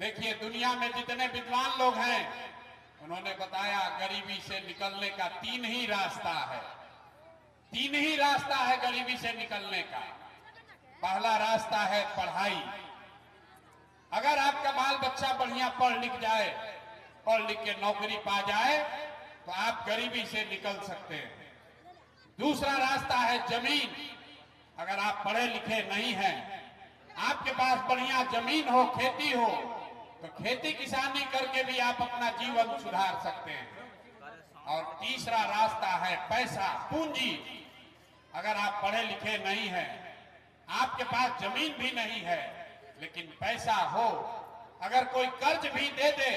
देखिए, दुनिया में जितने विद्वान लोग हैं उन्होंने बताया गरीबी से निकलने का तीन ही रास्ता है। तीन ही रास्ता है गरीबी से निकलने का। पहला रास्ता है पढ़ाई। अगर आपका बाल बच्चा बढ़िया पढ़ लिख जाए, पढ़ लिख के नौकरी पा जाए, तो आप गरीबी से निकल सकते हैं। दूसरा रास्ता है जमीन। अगर आप पढ़े लिखे नहीं हैं, आपके पास बढ़िया जमीन हो, खेती हो, तो खेती किसानी करके भी आप अपना जीवन सुधार सकते हैं। और तीसरा रास्ता है पैसा, पूंजी। अगर आप पढ़े लिखे नहीं हैं, आपके पास जमीन भी नहीं है, लेकिन पैसा हो, अगर कोई कर्ज भी दे दे,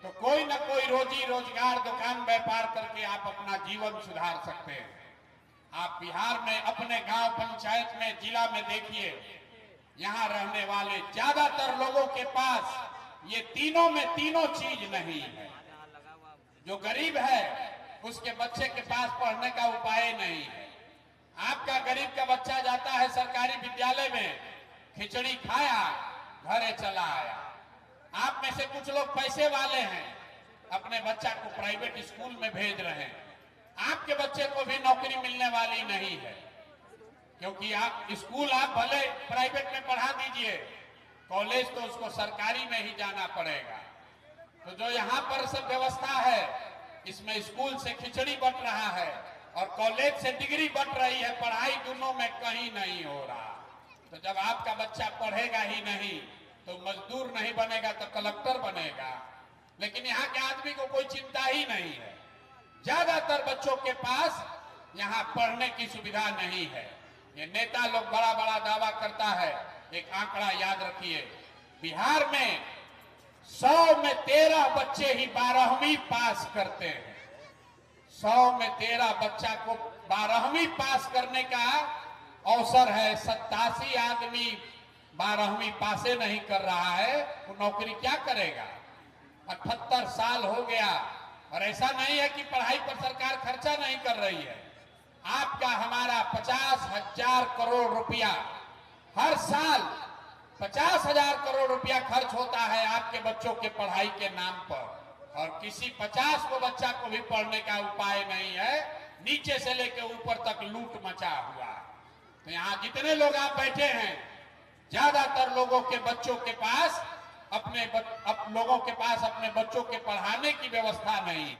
तो कोई न कोई रोजी रोजगार, दुकान व्यापार करके आप अपना जीवन सुधार सकते हैं। आप बिहार में अपने गांव पंचायत में, जिला में देखिए, यहां रहने वाले ज्यादातर लोगों के पास ये तीनों में तीनों चीज नहीं है। जो गरीब है उसके बच्चे के पास पढ़ने का उपाय नहीं है। आपका गरीब का बच्चा जाता है सरकारी विद्यालय में, खिचड़ी खाया, घरे चला आया। आप में से कुछ लोग पैसे वाले हैं, अपने बच्चा को प्राइवेट स्कूल में भेज रहे हैं। आपके बच्चे को भी नौकरी मिलने वाली नहीं है, क्योंकि आप स्कूल आप भले प्राइवेट में पढ़ा दीजिए, कॉलेज तो उसको सरकारी में ही जाना पड़ेगा। तो जो यहाँ पर सब व्यवस्था है, इसमें स्कूल से खिचड़ी बंट रहा है और कॉलेज से डिग्री बंट रही है, पढ़ाई दोनों में कहीं नहीं हो रहा। तो जब आपका बच्चा पढ़ेगा ही नहीं, तो मजदूर नहीं बनेगा तो कलेक्टर बनेगा। लेकिन यहाँ के आदमी को कोई चिंता ही नहीं है। ज्यादातर बच्चों के पास यहाँ पढ़ने की सुविधा नहीं है। ये नेता लोग बड़ा बड़ा दावा करता है। एक आंकड़ा याद रखिए, बिहार में 100 में 13 बच्चे ही 12वीं पास करते हैं। 100 में 13 बच्चा को 12वीं पास करने का अवसर है। 87 आदमी 12वीं पासे नहीं कर रहा है, वो नौकरी क्या करेगा? 78 साल हो गया, और ऐसा नहीं है कि पढ़ाई पर सरकार खर्चा नहीं कर रही है। आपका हमारा 50,000 करोड़ रुपया हर साल, 50,000 करोड़ रुपया खर्च होता है आपके बच्चों के पढ़ाई के नाम पर, और किसी 50 को बच्चा को भी पढ़ने का उपाय नहीं है। नीचे से लेकर ऊपर तक लूट मचा हुआ। तो यहाँ जितने लोग आप बैठे हैं, ज्यादातर लोगों के बच्चों के पास अपने बच्चों के पढ़ाने की व्यवस्था नहीं।